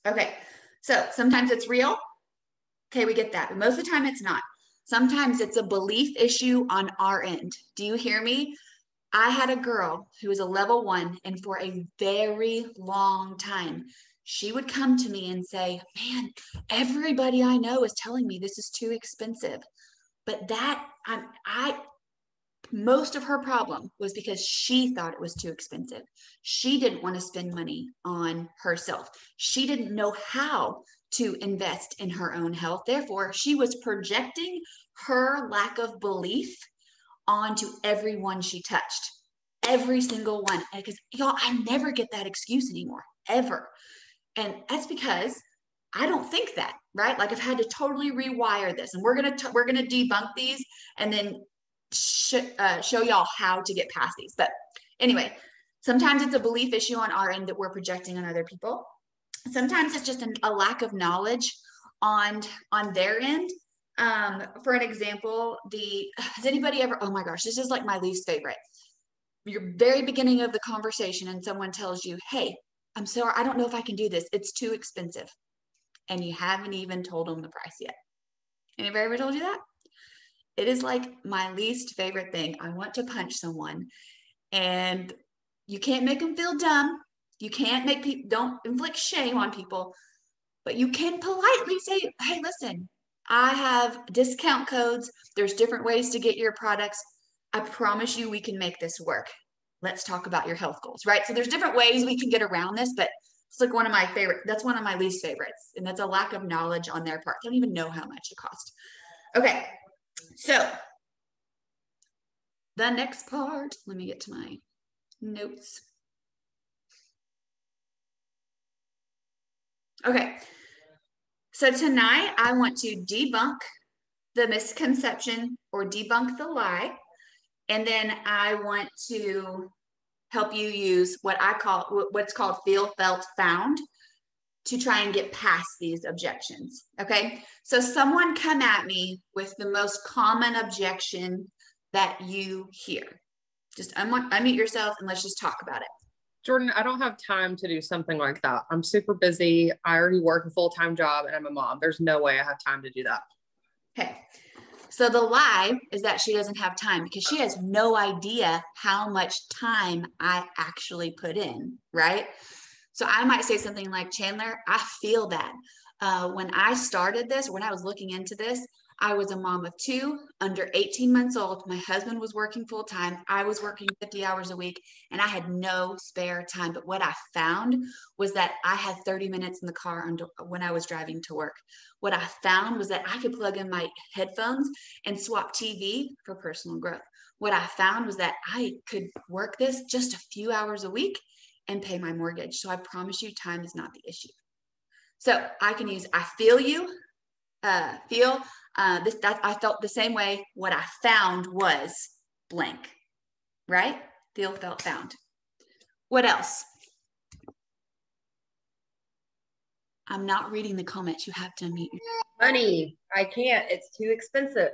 Okay. So sometimes it's real. Okay, we get that. But most of the time it's not. Sometimes it's a belief issue on our end. Do you hear me? I had a girl who was a level 1, and for a very long time, she would come to me and say, man, everybody I know is telling me this is too expensive. But most of her problem was because she thought it was too expensive. She didn't want to spend money on herself. She didn't know how to invest in her own health. Therefore, she was projecting her lack of belief onto everyone she touched, every single one. Because y'all, I never get that excuse anymore, ever. And that's because I don't think that, right? Like I've had to totally rewire this, and we're gonna debunk these, and then show y'all how to get past these. But anyway, sometimes it's a belief issue on our end that we're projecting on other people. Sometimes it's just a lack of knowledge on their end. For an example, has anybody ever, oh my gosh, this is like my least favorite. Your very beginning of the conversation and someone tells you, hey, I'm sorry, I don't know if I can do this. It's too expensive. And you haven't even told them the price yet. Anybody ever told you that? It is like my least favorite thing. I want to punch someone, and you can't make them feel dumb. You can't make people, don't inflict shame on people, but you can politely say, hey, listen, I have discount codes. There's different ways to get your products. I promise you we can make this work. Let's talk about your health goals, right? So there's different ways we can get around this, but it's like that's one of my least favorites. And that's a lack of knowledge on their part. They don't even know how much it costs. Okay. So the next part, let me get to my notes. Okay. So tonight I want to debunk the misconception or debunk the lie. And then I want to help you use what's called feel, felt, found to try and get past these objections. Okay. So someone come at me with the most common objection that you hear. Just unmute yourself and let's just talk about it. Jordan, I don't have time to do something like that. I'm super busy. I already work a full-time job and I'm a mom. There's no way I have time to do that. Okay. So the lie is that she doesn't have time because she has no idea how much time I actually put in, right? So I might say something like, Chandler, I feel that. When I started this, when I was looking into this, I was a mom of 2 under 18 months old. My husband was working full time. I was working 50 hours a week and I had no spare time. But what I found was that I had 30 minutes in the car when I was driving to work. What I found was that I could plug in my headphones and swap TV for personal growth. What I found was that I could work this just a few hours a week and pay my mortgage. So I promise you, time is not the issue. So I can use, I feel you, I felt the same way. What I found was blank, right? Feel, felt, found. What else? I'm not reading the comments. You have to unmute. Money. I can't. It's too expensive.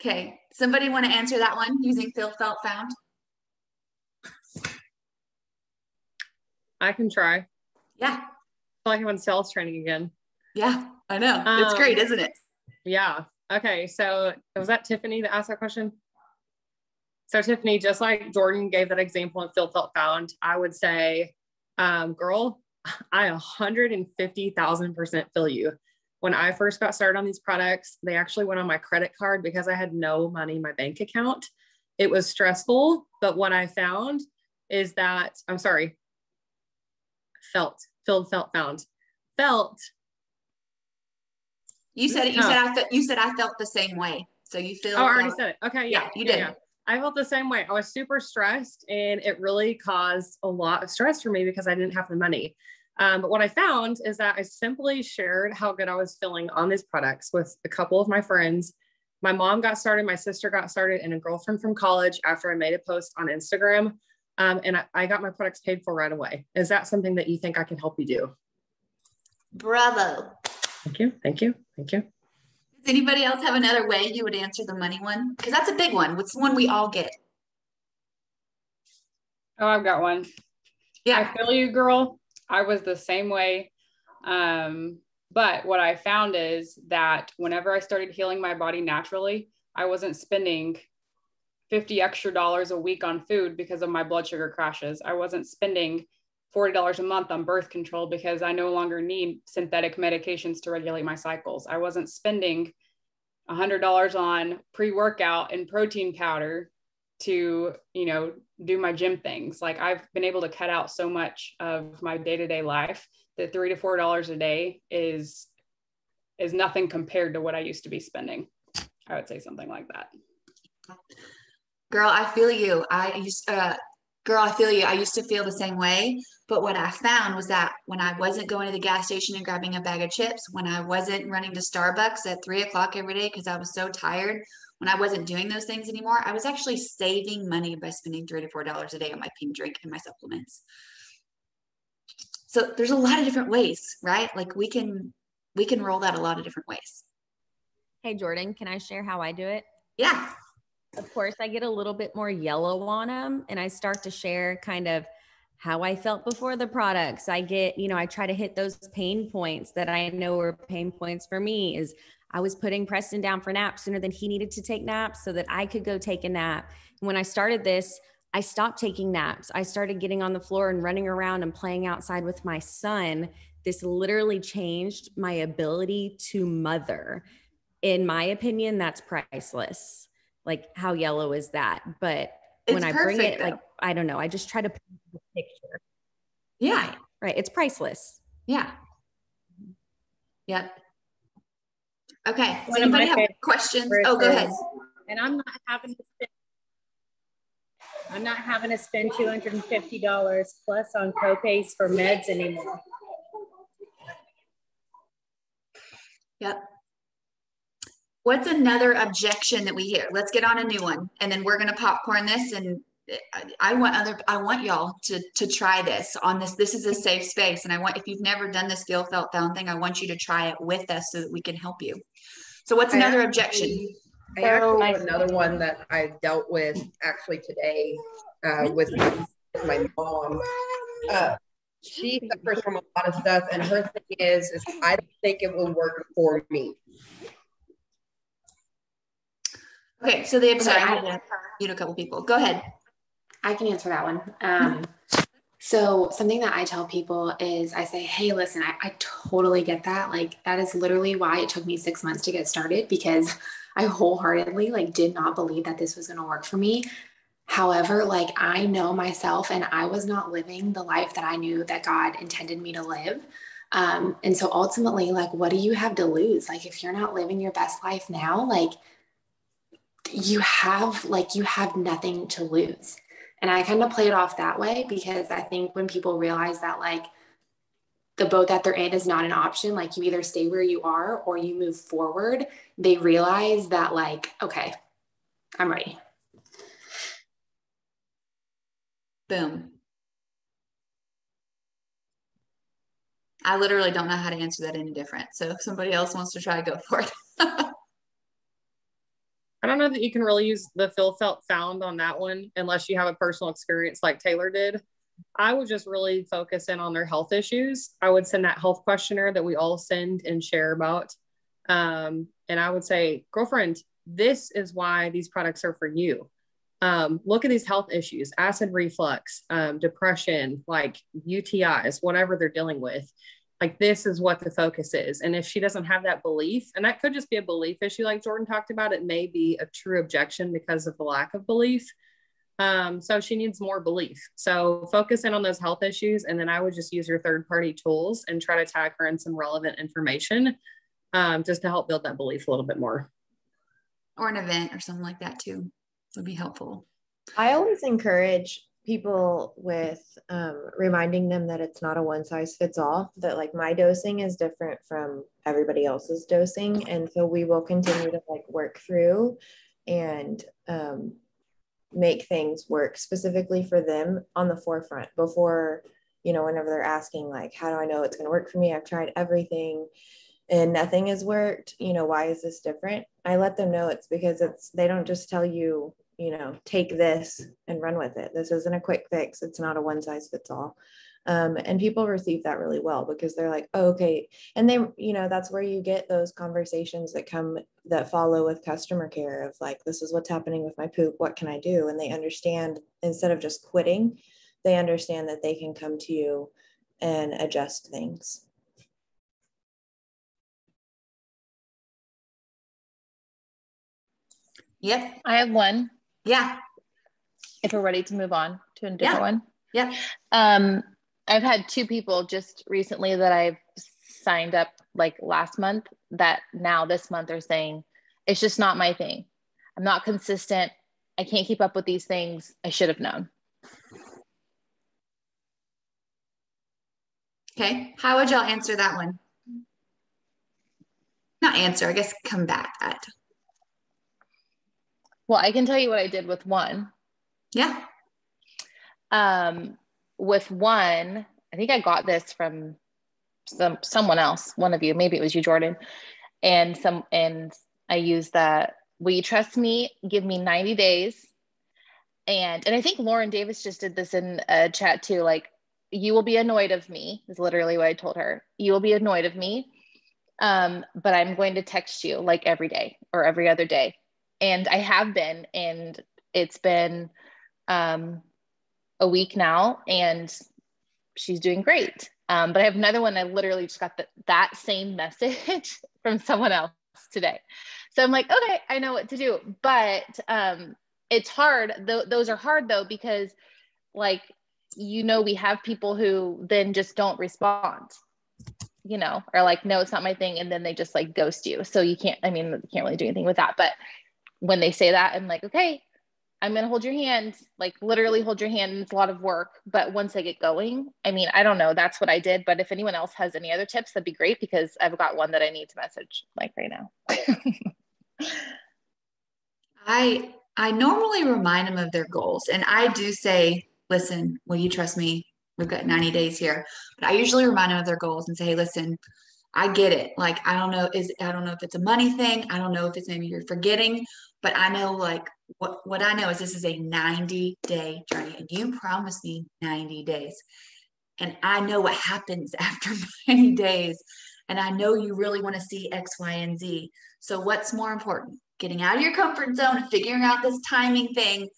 Okay. Somebody want to answer that one using feel, felt, found? I can try. Yeah. I feel like I'm in sales training again. Yeah, I know. It's great, isn't it? Yeah. Okay. So was that Tiffany that asked that question? So Tiffany, just like Jordan gave that example of feel, felt, found, I would say, girl, I 150,000% feel you. When I first got started on these products, they actually went on my credit card because I had no money in my bank account. It was stressful, but what I found is that, I'm sorry, felt. You said it. You said I felt the same way. So you feel. Oh, I already said it. Okay. Yeah. You did. Yeah. I felt the same way. I was super stressed and it really caused a lot of stress for me because I didn't have the money. But what I found is that I simply shared how good I was feeling on these products with a couple of my friends. My mom got started, my sister got started, and a girlfriend from college after I made a post on Instagram. And I got my products paid for right away. Is that something that you think I can help you do? Bravo. Thank you. Thank you. Thank you. Does anybody else have another way you would answer the money one? Because that's a big one. It's one we all get. Oh, I've got one. Yeah. I feel you, girl. I was the same way. But what I found is that whenever I started healing my body naturally, I wasn't spending $50 extra a week on food because of my blood sugar crashes. I wasn't spending $40 a month on birth control because I no longer need synthetic medications to regulate my cycles. I wasn't spending $100 on pre-workout and protein powder to, do my gym things. Like, I've been able to cut out so much of my day-to-day life that $3 to $4 a day is nothing compared to what I used to be spending. I would say something like that. Girl, I feel you. I used to feel the same way. But what I found was that when I wasn't going to the gas station and grabbing a bag of chips, when I wasn't running to Starbucks at 3 o'clock every day because I was so tired, when I wasn't doing those things anymore, I was actually saving money by spending $3 to $4 a day on my pink drink and my supplements. So there's a lot of different ways, right? Like we can roll that a lot of different ways. Hey, Jordan, can I share how I do it? Yeah. Of course, I get a little bit more yellow on them, and I start to share kind of how I felt before the products. I get, I try to hit those pain points that I know were pain points for me. Is I was putting Preston down for naps sooner than he needed to take naps so that I could go take a nap. And when I started this, I stopped taking naps. I started getting on the floor and running around and playing outside with my son. This literally changed my ability to mother. In my opinion, that's priceless. Like, how yellow is that? But when I bring it, like, I don't know, I just try to put the picture. Yeah. Right. It's priceless. Yeah. Yep. Okay. Does anybody have questions? Oh, go ahead. And I'm not having to spend $250 plus on copays for meds anymore. Yep. What's another objection that we hear? Let's get on a new one, and then we're going to popcorn this. And I want y'all to try this on this. This is a safe space. And if you've never done this feel, felt, found thing, I want you to try it with us so that we can help you. So what's another objection? I actually have another one that I dealt with actually today with my mom. She suffers from a lot of stuff, and her thing is I don't think it will work for me. Okay, so the objection, I had a couple people. Go ahead. I can answer that one. So something that I tell people is I say, hey, listen, I totally get that. Like, that is literally why it took me 6 months to get started, because I wholeheartedly did not believe that this was going to work for me. However, I know myself, and I was not living the life that I knew that God intended me to live. And so ultimately, what do you have to lose? If you're not living your best life now, you have nothing to lose. And I kind of play it off that way, because I think when people realize that the boat that they're in is not an option, you either stay where you are or you move forward, they realize that okay, I'm ready. Boom. I literally don't know how to answer that any different. So if somebody else wants to try, go for it. I don't know that you can really use the feel, felt, found on that one unless you have a personal experience like Taylor did. I would just really focus in on their health issues. I would send that health questionnaire that we all send and share about. And I would say, girlfriend, this is why these products are for you. Look at these health issues, acid reflux, depression, UTIs, whatever they're dealing with. This is what the focus is. And if she doesn't have that belief, and that could just be a belief issue like Jordan talked about, it may be a true objection because of the lack of belief. So she needs more belief. So focus in on those health issues. And then I would just use your third-party tools and try to tag her in some relevant information just to help build that belief a little bit more. Or an event or something like that too would be helpful. I always encourage people with reminding them that it's not a one size fits all, that my dosing is different from everybody else's dosing. And so we will continue to work through and make things work specifically for them on the forefront before, whenever they're asking how do I know it's going to work for me? I've tried everything and nothing has worked. Why is this different? I let them know it's because they don't just tell you, take this and run with it. This isn't a quick fix. It's not a one size fits all. And people receive that really well because they're like, oh, okay. And they, that's where you get those conversations that follow with customer care of like, this is what's happening with my poop. What can I do? And they understand, instead of just quitting, they understand that they can come to you and adjust things. Yep. I have one. Yeah. If we're ready to move on to a different one. Yeah. I've had 2 people just recently that I've signed up like last month that now this month are saying, it's just not my thing. I'm not consistent. I can't keep up with these things. I should have known. Okay. How would y'all answer that one? Not answer, I guess combat that. Well, I can tell you what I did with one. Yeah. With one, I think I got this from someone else, one of you, maybe it was you, Jordan. And I used that, will you trust me? Give me 90 days. And I think Lauren Davis just did this in a chat too. Like, you will be annoyed of me is literally what I told her. You will be annoyed of me. But I'm going to text you like every day or every other day. And I have been, and it's been a week now, and she's doing great. But I have another one. I literally just got that same message from someone else today. So I'm like, okay, I know what to do. But it's hard. Those are hard though, because like, we have people who then just don't respond, or like, no, it's not my thing. And then they just like ghost you. So you can't really do anything with that. But when they say that, I'm like, okay, I'm going to hold your hand, like literally hold your hand. And it's a lot of work. But once I get going, I don't know, that's what I did. But if anyone else has any other tips, that'd be great, because I've got one that I need to message like right now. I normally remind them of their goals, and I do say, listen, will you trust me? We've got 90 days here. But I usually remind them of their goals and say, hey, listen, I get it. Like, I don't know if it's a money thing. I don't know if it's maybe you're forgetting, but I know like what I know is this is a 90-day journey, and you promised me 90 days. And I know what happens after 90 days. And I know you really want to see X, Y, and Z. So what's more important? Getting out of your comfort zone and figuring out this timing thing,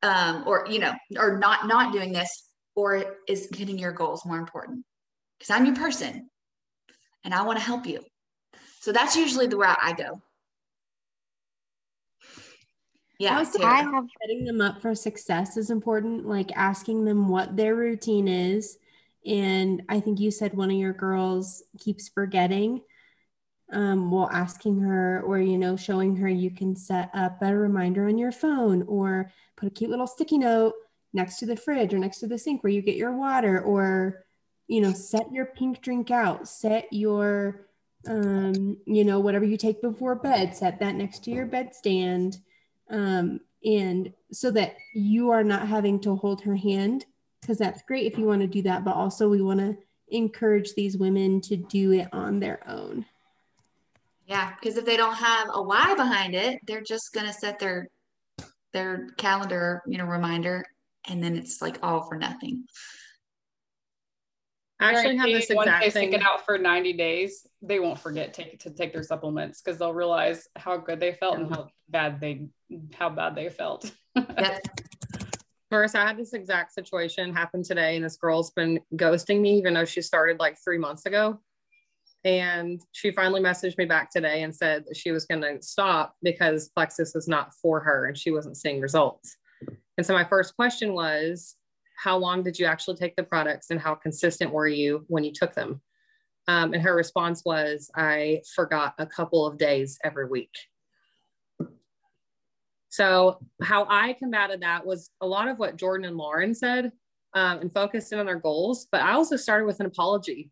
or not doing this, or is hitting your goals more important? Because I'm your person and I want to help you. So that's usually the route I go. Yeah, setting them up for success is important, like asking them what their routine is. And I think you said one of your girls keeps forgetting. Well, asking her, or, showing her you can set up a reminder on your phone, or put a cute little sticky note next to the fridge or next to the sink where you get your water, or, set your pink drink out, set your, whatever you take before bed, set that next to your bedstand. And so that you are not having to hold her hand, because that's great if you want to do that, but also we want to encourage these women to do it on their own. Yeah, because if they don't have a why behind it, they're just going to set their calendar, reminder, and then it's like all for nothing. I actually have this once exact they thing. stick it out for 90 days, they won't forget to take their supplements, because they'll realize how good they felt and how bad they felt. Yep. Marissa, I had this exact situation happen today, and this girl's been ghosting me, even though she started like 3 months ago. And she finally messaged me back today and said that she was going to stop because Plexus was not for her and she wasn't seeing results. And so my first question was, how long did you actually take the products, and how consistent were you when you took them? And her response was, I forgot a couple of days every week. So how I combated that was a lot of what Jordan and Lauren said, and focused in on their goals. But I also started with an apology.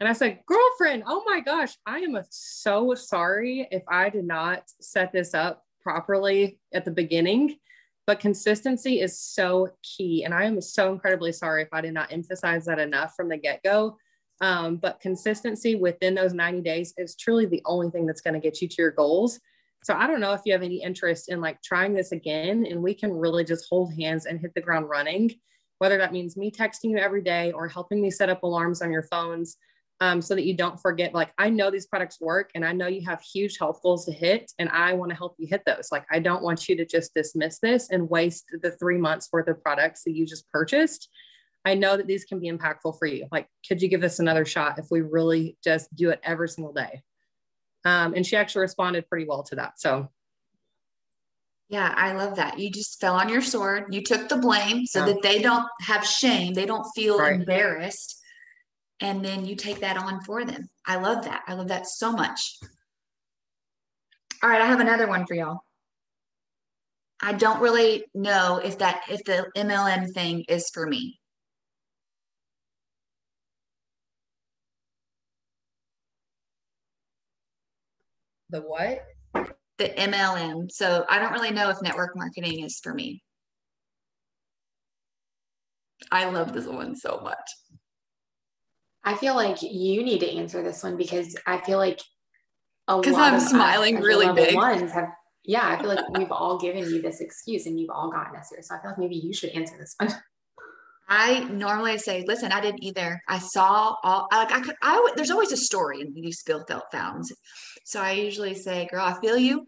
And I said, girlfriend, oh my gosh, I am so sorry if I did not set this up properly at the beginning, but consistency is so key. And I am so incredibly sorry if I did not emphasize that enough from the get-go. But consistency within those 90 days is truly the only thing that's going to get you to your goals. So I don't know if you have any interest in like trying this again, and we can really just hold hands and hit the ground running, whether that means me texting you every day or helping me set up alarms on your phones, so that you don't forget, like, I know these products work and I know you have huge health goals to hit and I want to help you hit those. Like, I don't want you to just dismiss this and waste the 3 months worth of products that you just purchased. I know that these can be impactful for you. Like, could you give this another shot if we really just do it every single day? And she actually responded pretty well to that. So yeah, I love that. You just fell on your sword. You took the blame so Yeah. that they don't have shame. They don't feel Right. embarrassed. And then you take that on for them. I love that. I love that so much. All right, I have another one for y'all. I don't really know if the MLM thing is for me. The what? The MLM. So I don't really know if network marketing is for me. I love this one so much. I feel like you need to answer this one because I feel like a lot Because I'm of smiling us really level big. ones have, yeah, I feel like we've all given you this excuse and you've all gotten us here. So I feel like maybe you should answer this one. I normally say, listen, I didn't either. I saw all, like, there's always a story in these felt founds. So I usually say, girl, I feel you.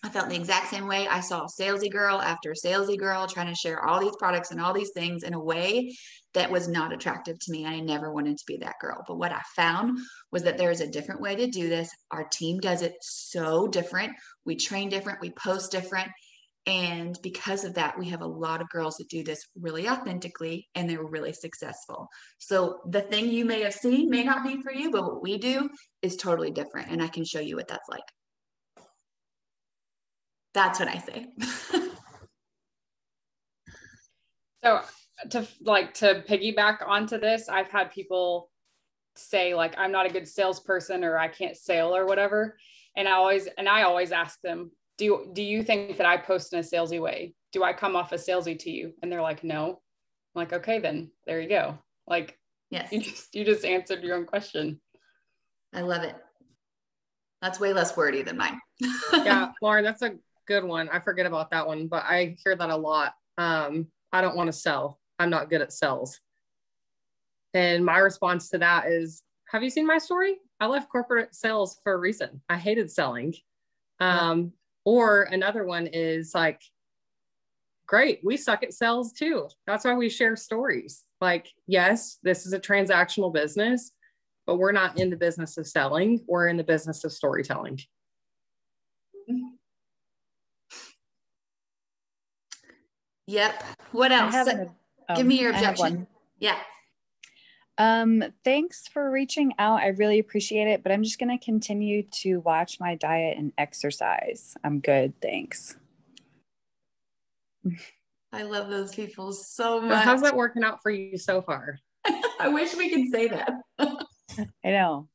I felt the exact same way. I saw salesy girl after salesy girl trying to share all these products and all these things in a way that was not attractive to me. I never wanted to be that girl. But what I found was that there's a different way to do this. Our team does it so different. We train different. We post different. And because of that, we have a lot of girls that do this really authentically and they're really successful. So the thing you may have seen may not be for you, but what we do is totally different. And I can show you what that's like. That's what I say. So to piggyback onto this, I've had people say like, I'm not a good salesperson or I can't sell or whatever. And I always ask them, do you think that I post in a salesy way? Do I come off as salesy to you? And they're like, no. I'm like, okay, then there you go. Like, yes, you just answered your own question. I love it. That's way less wordy than mine. yeah, Lauren, that's a good one. I forget about that one, but I hear that a lot. I don't want to sell. I'm not good at sales. And my response to that is, have you seen my story? I left corporate sales for a reason. I hated selling. Or another one is like, great, we suck at sales too. That's why we share stories. Like, yes, this is a transactional business, but we're not in the business of selling. We're in the business of storytelling. Yep. What else? Give me your objection. Yeah. Thanks for reaching out. I really appreciate it, but I'm just going to continue to watch my diet and exercise. I'm good. Thanks. I love those people so much. So how's that working out for you so far? I wish we could say that. I know.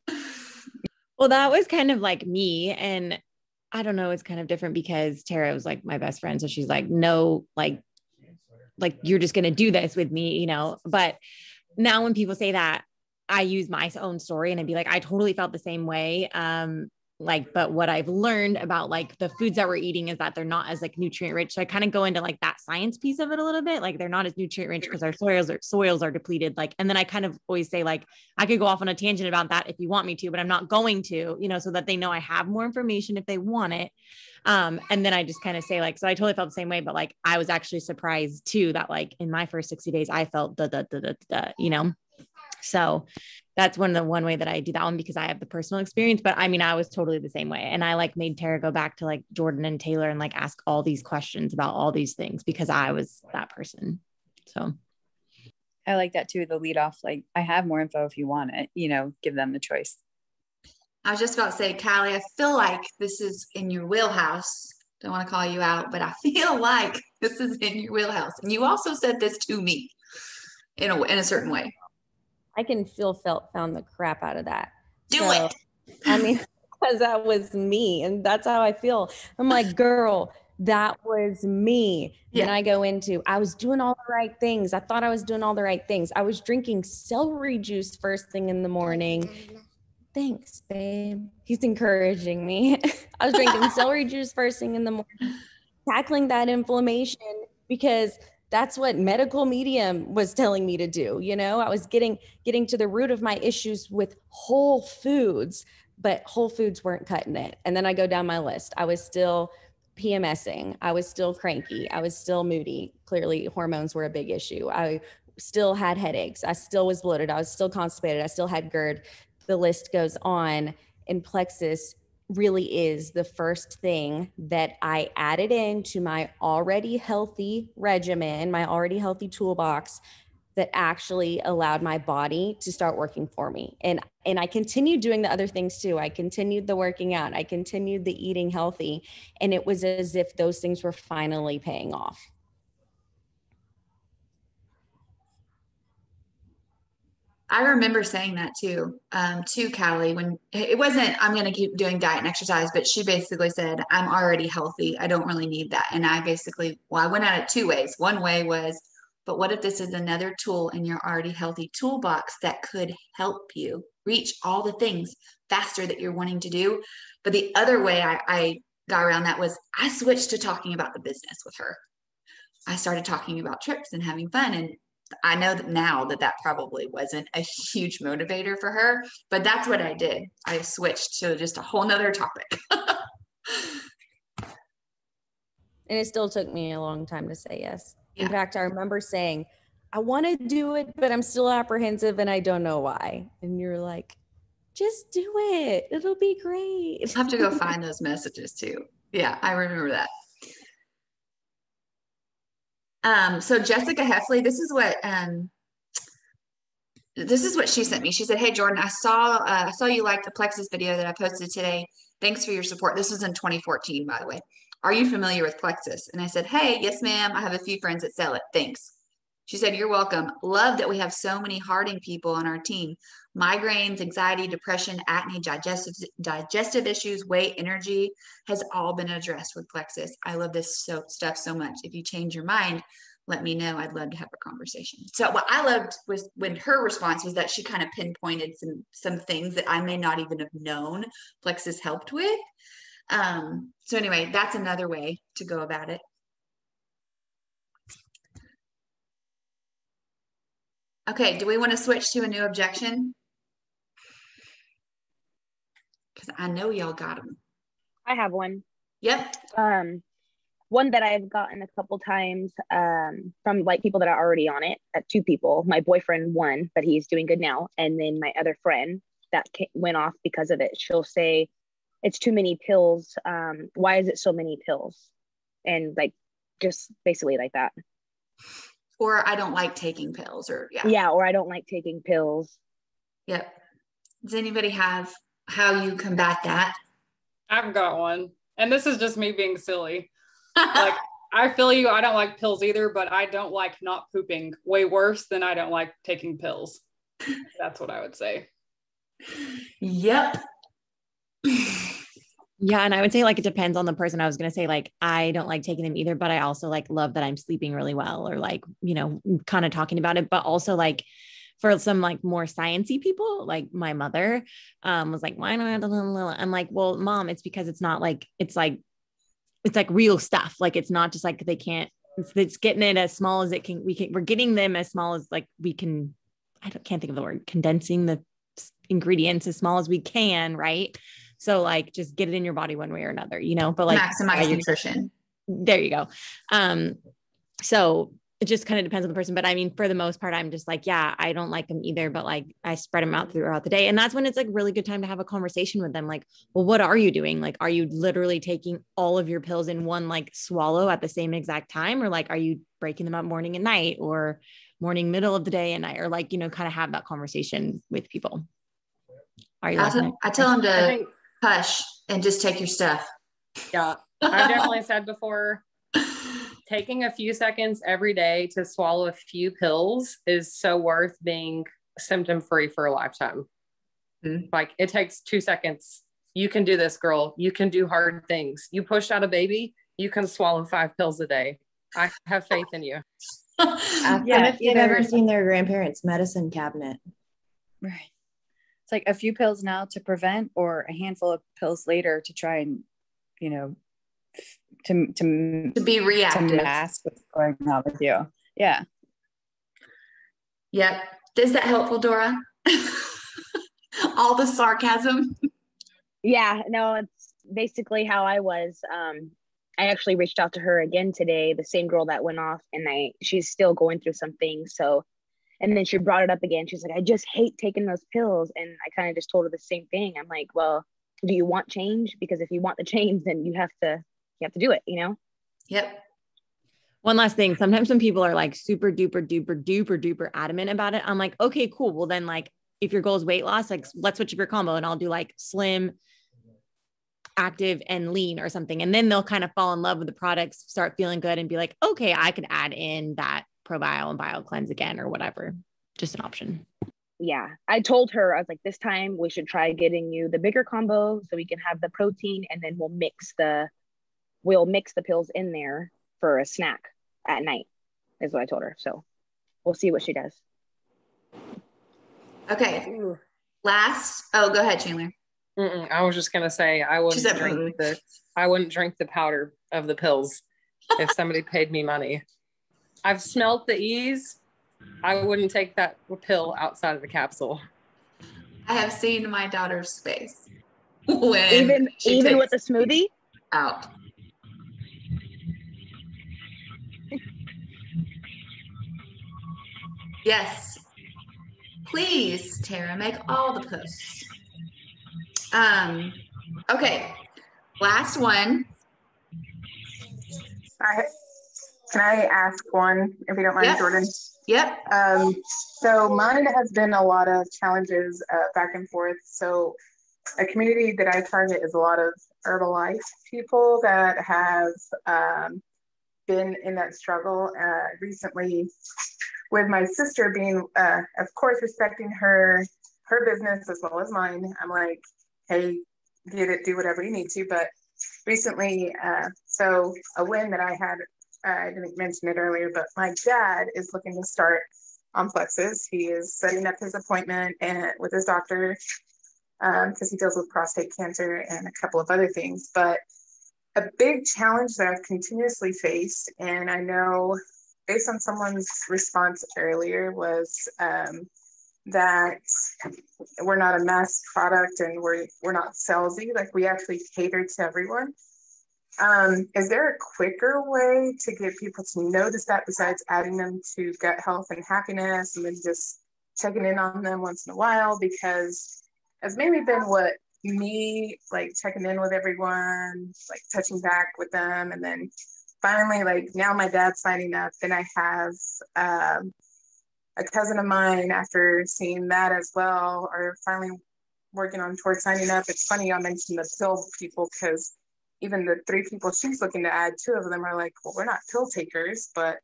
Well, that was kind of like me. And I don't know, it's kind of different because Tara was like my best friend. So she's like, no, like you're just going to do this with me, you know? But now when people say that, I use my own story and I'd be like, I totally felt the same way. But what I've learned about like the foods that we're eating is that they're not as like nutrient rich. So I kind of go into like that science piece of it a little bit. Like they're not as nutrient rich because our soils are depleted. Like, and then I kind of always say like, I could go off on a tangent about that if you want me to, but I'm not going to, you know, so that they know I have more information if they want it. And then I just kind of say like, so I totally felt the same way, but like, I was actually surprised too, that like in my first 60 days, I felt you know, so that's one way that I do that one because I have the personal experience, but I mean, I was totally the same way. And I like made Tara go back to like Jordan and Taylor and like ask all these questions about all these things because I was that person. So I like that too. The lead off, like I have more info if you want it, you know, give them the choice. I was just about to say, Callie, I feel like this is in your wheelhouse. Don't want to call you out, but I feel like this is in your wheelhouse. And you also said this to me in a certain way. I can found the crap out of that. Do it. I mean, because that was me and that's how I feel. I'm like, girl, that was me. Yeah. And I go into, I was doing all the right things. I thought I was doing all the right things. I was drinking celery juice first thing in the morning. Thanks, babe. He's encouraging me. I was drinking celery juice first thing in the morning, tackling that inflammation because That's what medical medium was telling me to do. You know, I was getting to the root of my issues with whole foods, but whole foods weren't cutting it. And then I go down my list. I was still PMSing. I was still cranky. I was still moody. Clearly hormones were a big issue. I still had headaches. I still was bloated. I was still constipated. I still had GERD. The list goes on. And Plexus really is the first thing that I added into my already healthy regimen, my already healthy toolbox, that actually allowed my body to start working for me. And I continued doing the other things too. I continued the working out. I continued the eating healthy. And it was as if those things were finally paying off. I remember saying that too, to Callie, when it wasn't, I'm going to keep doing diet and exercise, but she basically said, I'm already healthy. I don't really need that. And I basically, I went at it two ways. One way was, but what if this is another tool in your already healthy toolbox that could help you reach all the things faster that you're wanting to do? But the other way I got around that was I switched to talking about the business with her. I started talking about trips and having fun. And I know that now that probably wasn't a huge motivator for her, but that's what I did. I switched to just a whole nother topic. And it still took me a long time to say yes. Yeah. In fact, I remember saying, I want to do it, but I'm still apprehensive and I don't know why. And you're like, just do it. It'll be great. I'll have to go find those messages too. Yeah, I remember that. So Jessica Heffley, this is what she sent me. She said, "Hey Jordan, I saw you like the Plexus video that I posted today. Thanks for your support." This was in 2014, by the way. "Are you familiar with Plexus?" And I said, "Hey, yes, ma'am. I have a few friends that sell it. Thanks." She said, "You're welcome. Love that we have so many Harding people on our team. Migraines, anxiety, depression, acne, digestive issues, weight, energy has all been addressed with Plexus. I love this stuff so much. If you change your mind, let me know. I'd love to have a conversation." So what I loved was when her response was that she kind of pinpointed some things that I may not even have known Plexus helped with. So anyway, that's another way to go about it. Okay, do we want to switch to a new objection? Because I know y'all got them. I have one. Yep. One that I've gotten a couple times from like people that are already on it. Two people. My boyfriend, one, but he's doing good now, and then my other friend that went off because of it. She'll say, "It's too many pills. Why is it so many pills?" And like, just basically like that. Or I don't like taking pills, or yeah, or I don't like taking pills. Yep. Does anybody have how you combat that? I've got one, and this is just me being silly. Like, I feel you. I don't like pills either, but I don't like not pooping way worse than I don't like taking pills. That's what I would say. Yep. Yeah. And I would say like, it depends on the person. I was going to say like, I don't like taking them either, but I also like love that I'm sleeping really well, or like, you know, kind of talking about it, but also like for some like more sciencey people, like my mother was like, why don't I have the little, I'm like, well, mom, it's because it's not like, it's like real stuff. Like, it's not just like, they can't, it's getting it as small as it can, we're getting them as small as like we can, can't think of the word, condensing the ingredients as small as we can. Right. So like, just get it in your body one way or another, you know, but like maximize nutrition. There you go. So it just kind of depends on the person, but I mean, for the most part, I'm just like, yeah, I don't like them either, but like I spread them out throughout the day. And that's when it's like really good time to have a conversation with them. Like, well, what are you doing? Like, are you literally taking all of your pills in one like swallow at the same exact time? Or like, are you breaking them up morning and night, or morning, middle of the day and night, or like, you know, kind of have that conversation with people. Are you? I tell them to hush and just take your stuff. Yeah. I've definitely said before, taking a few seconds every day to swallow a few pills is so worth being symptom free for a lifetime. Mm-hmm. Like, it takes 2 seconds. You can do this, girl. You can do hard things. You pushed out a baby. You can swallow 5 pills a day. I have faith in you. Yeah, if you've ever seen their grandparents' medicine cabinet. Right. It's like a few pills now to prevent, or a handful of pills later to try and, you know, to be reactive, to mask what's going on with you. Yeah. Yep. Is that helpful, Dora? All the sarcasm. Yeah, no, it's basically how I was. I actually reached out to her again today, the same girl that went off, and she's still going through some things. So, and then she brought it up again. She's like, I just hate taking those pills. And I kind of just told her the same thing. I'm like, well, do you want change? Because if you want the change, then you have to do it, you know? Yep. One last thing. Sometimes when people are like super duper duper duper duper adamant about it, I'm like, okay, cool. Well, then like if your goal is weight loss, like let's switch up your combo and I'll do like slim, active, and lean or something. And then they'll kind of fall in love with the products, start feeling good and be like, okay, I could add in that ProBio and Bio Cleanse again or whatever. Just an option. Yeah. I told her, I was like, this time we should try getting you the bigger combo so we can have the protein, and then we'll mix the pills in there for a snack at night, is what I told her. So we'll see what she does. Okay. Ooh. Go ahead, Chandler. I was just gonna say I wouldn't drink the powder of the pills if somebody paid me money. I've smelt the ease. I wouldn't take that pill outside of the capsule. I have seen my daughter's face when even with the smoothie out. Yes. Please, Tara, make all the posts. Okay. Last one. Can I ask one, if you don't mind, Jordan? Yep. So mine has been a lot of challenges back and forth. So a community that I target is a lot of Herbalife people that have been in that struggle recently, with my sister being, of course, respecting her business as well as mine. I'm like, hey, get it, do whatever you need to. But recently, so a win that I had, I didn't mention it earlier, but my dad is looking to start on Plexus. He is setting up his appointment with his doctor because he deals with prostate cancer and a couple of other things. But a big challenge that I've continuously faced, and I know based on someone's response earlier, was that we're not a mass product and we're not salesy, like we actually cater to everyone. Is there a quicker way to get people to notice that besides adding them to Gut Health and Happiness and then just checking in on them once in a while? Because it's mainly been what me, like checking in with everyone, like touching back with them, and then finally, like now my dad's signing up, and I have a cousin of mine, after seeing that as well, are finally working on towards signing up. It's funny I mentioned the pill people, because even the 3 people she's looking to add, 2 of them are like, well, we're not pill takers. But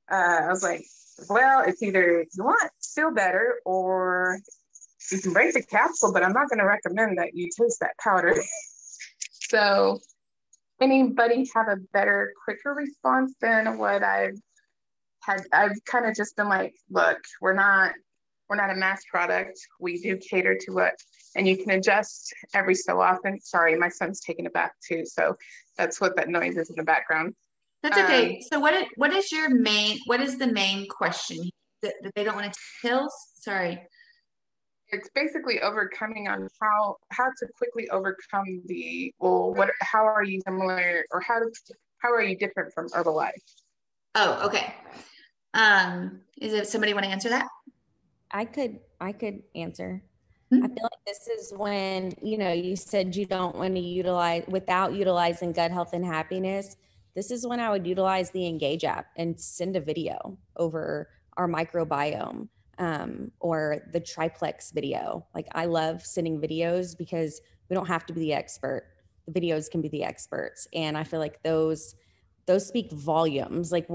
I was like, well, it's either you want to feel better or you can break the capsule, but I'm not going to recommend that you taste that powder. So anybody have a better, quicker response than what I've had? I've kind of just been like, look, we're not a mass product. We do cater to what, and you can adjust every so often. Sorry, my son's taking a bath too, so that's what that noise is in the background. That's okay. So what is the main question? That they don't want to take pills? Sorry. It's basically overcoming on how to quickly overcome how are you similar, or how are you different from Herbalife? Oh, okay. Is it somebody want to answer that? I could answer. I feel like this is when, you said you don't want to utilize without utilizing Gut Health and Happiness. This is when I would utilize the Engage app and send a video over our microbiome or the triplex video. Like, I love sending videos because we don't have to be the expert. The videos can be the experts. And I feel like those speak volumes. Like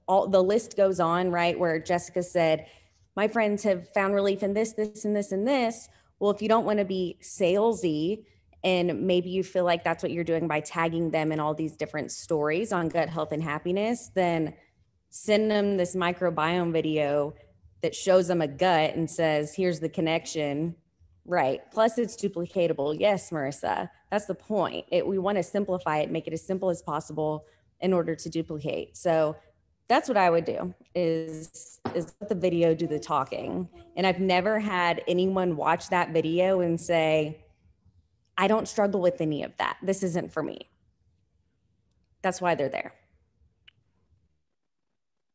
all the list goes on, right? Where Jessica said, my friends have found relief in this, this, and this, and this. Well, if you don't want to be salesy, and maybe you feel like that's what you're doing by tagging them in all these different stories on Gut Health and Happiness, then send them this microbiome video that shows them a gut and says, here's the connection, right? Plus it's duplicatable. Yes, Marissa, that's the point. We want to simplify it, make it as simple as possible in order to duplicate. So That's what I would do is let the video do the talking. And I've never had anyone watch that video and say, I don't struggle with any of that. This isn't for me. That's why they're there.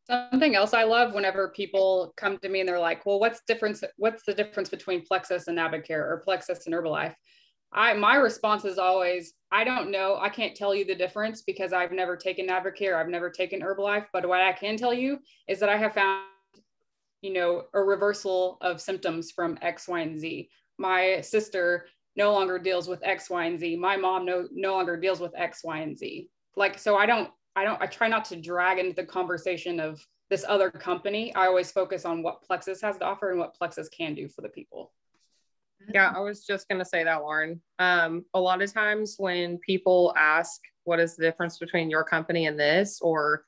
Something else I love whenever people come to me and they're like, well, what's the difference between Plexus and Navicare or Plexus and Herbalife? My response is always, I don't know. I can't tell you the difference because I've never taken Navicare. I've never taken Herbalife. But what I can tell you is that I have found, a reversal of symptoms from X, Y, and Z. My sister no longer deals with X, Y, and Z. My mom no longer deals with X, Y, and Z. Like, so I try not to drag into the conversation of this other company. I always focus on what Plexus has to offer and what Plexus can do for the people. Yeah, I was just going to say that, Lauren. A lot of times when people ask, what is the difference between your company and this, or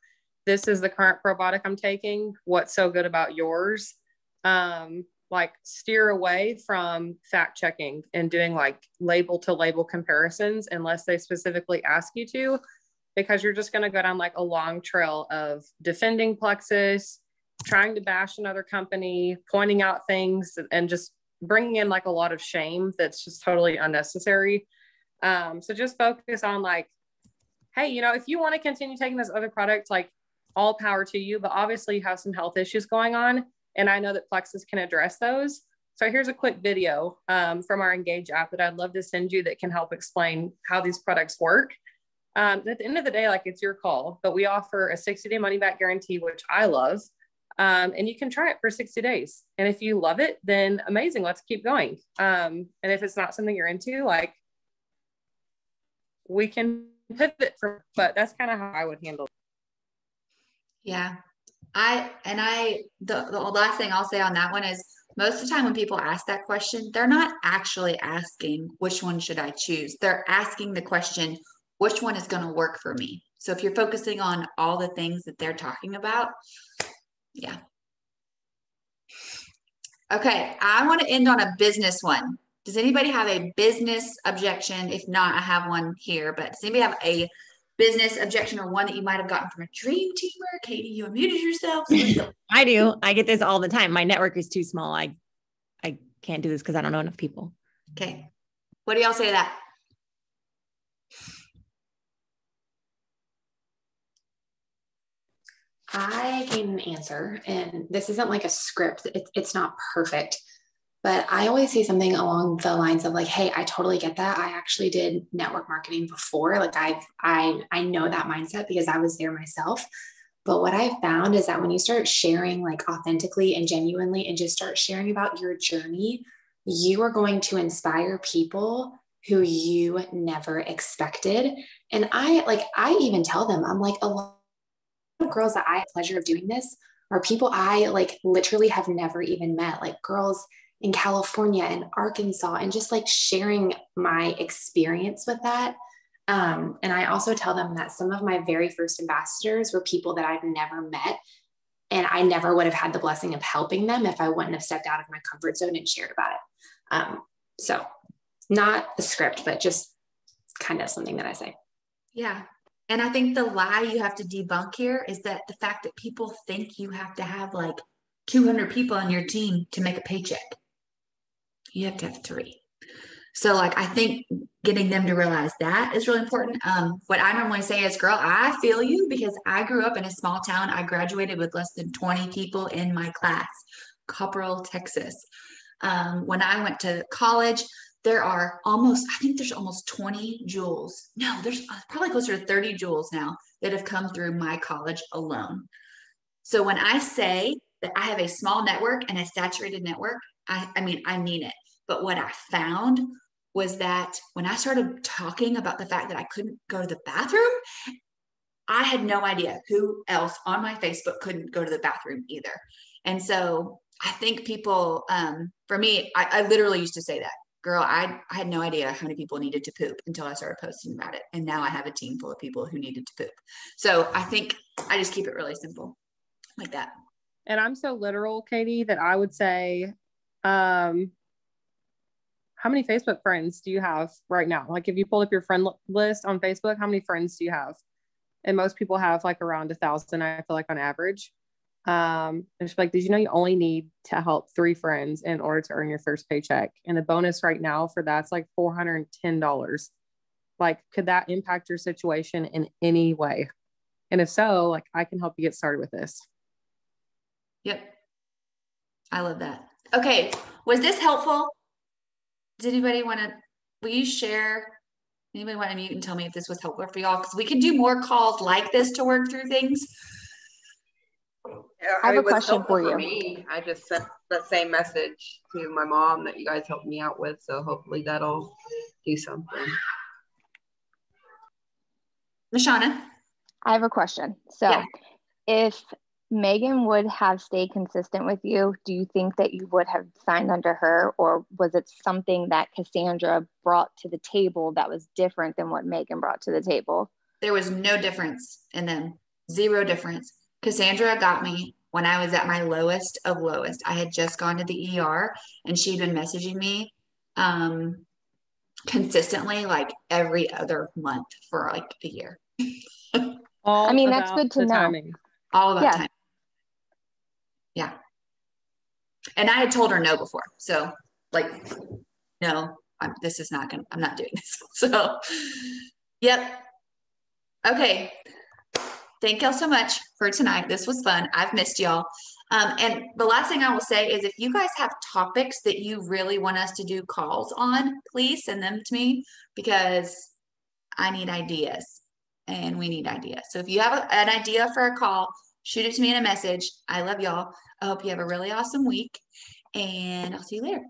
this is the current probiotic I'm taking, what's so good about yours? Like steer away from fact checking and doing like label to label comparisons unless they specifically ask you to, because you're just going to go down like a long trail of defending Plexus, trying to bash another company, pointing out things, and just bringing in like a lot of shame that's just totally unnecessary. So just focus on like, hey, if you want to continue taking this other product, like all power to you, but obviously you have some health issues going on. And I know that Plexus can address those. So here's a quick video from our Engage app that I'd love to send you that can help explain how these products work. At the end of the day, like it's your call, but we offer a 60-day money back guarantee, which I love. And you can try it for 60 days. And if you love it, then amazing, let's keep going. And if it's not something you're into, like we can pivot but that's kind of how I would handle it. Yeah. The last thing I'll say on that one is most of the time when people ask that question, they're not actually asking which one should I choose. They're asking the question, which one is going to work for me? So if you're focusing on all the things that they're talking about, yeah. Okay, I want to end on a business one. Does anybody have a business objection? If not, I have one here, but does anybody have a business objection or one that you might have gotten from a dream teamer? Katie, you unmuted yourself. So let's go. I do. I get this all the time. My network is too small. I can't do this because I don't know enough people. Okay. What do y'all say to that? I gave an answer, and this isn't like a script. It's not perfect, but I always say something along the lines of like, hey, I totally get that. I actually did network marketing before. Like I know that mindset because I was there myself. But what I've found is that when you start sharing like authentically and genuinely and just start sharing about your journey, you are going to inspire people who you never expected. And I even tell them, I'm like, a lot of girls that I have the pleasure of doing this are people I like literally have never even met, like girls in California and Arkansas, and just like sharing my experience with that. And I also tell them that some of my very first ambassadors were people that I've never met, and I never would have had the blessing of helping them if I wouldn't have stepped out of my comfort zone and shared about it. So not a script, but just kind of something that I say. Yeah. And I think the lie you have to debunk here is that the fact that people think you have to have like 200 people on your team to make a paycheck. You have to have 3. So like, I think getting them to realize that is really important. What I normally say is, girl, I feel you because I grew up in a small town. I graduated with less than 20 people in my class, Copperell, Texas. When I went to college, I think there's almost 20 jewels. No, there's probably closer to 30 jewels now that have come through my college alone. So when I say that I have a small network and a saturated network, I mean it. But what I found was that when I started talking about the fact that I couldn't go to the bathroom, I had no idea who else on my Facebook couldn't go to the bathroom either. And so I think people, for me, I literally used to say that. Girl, I had no idea how many people needed to poop until I started posting about it. And now I have a team full of people who needed to poop. So I think I just keep it really simple like that. And I'm so literal, Katie, that I would say, how many Facebook friends do you have right now? Like if you pull up your friend list on Facebook, how many friends do you have? and most people have like around 1,000, I feel like, on average. And she's like, did you know you only need to help 3 friends in order to earn your first paycheck? And the bonus right now for that's like $410. Like, could that impact your situation in any way? And if so, like, I can help you get started with this. Yep. I love that. Okay. Was this helpful? Does anybody want to, will you share? Anybody want to mute and tell me if this was helpful for y'all? Because we can do more calls like this to work through things. Yeah, I have a it was question helpful for you. Me. I just sent that same message to my mom that you guys helped me out with. So hopefully that'll do something. LaShawna. I have a question. So yeah. If Megan would have stayed consistent with you, do you think that you would have signed under her, or was it something that Cassandra brought to the table that was different than what Megan brought to the table? There was no difference in them. 0 difference. Cassandra got me when I was at my lowest of lowest. I had just gone to the ER and she'd been messaging me consistently, like every other month for like a year. I mean, that's good to know. Timing. All about time. Yeah. And I had told her no before. So like, no, I'm not doing this. So, yep. Okay. Thank y'all so much for tonight. This was fun. I've missed y'all. And the last thing I will say is if you guys have topics that you really want us to do calls on, please send them to me because I need ideas and we need ideas. So if you have an idea for a call, shoot it to me in a message. I love y'all. I hope you have a really awesome week and I'll see you later.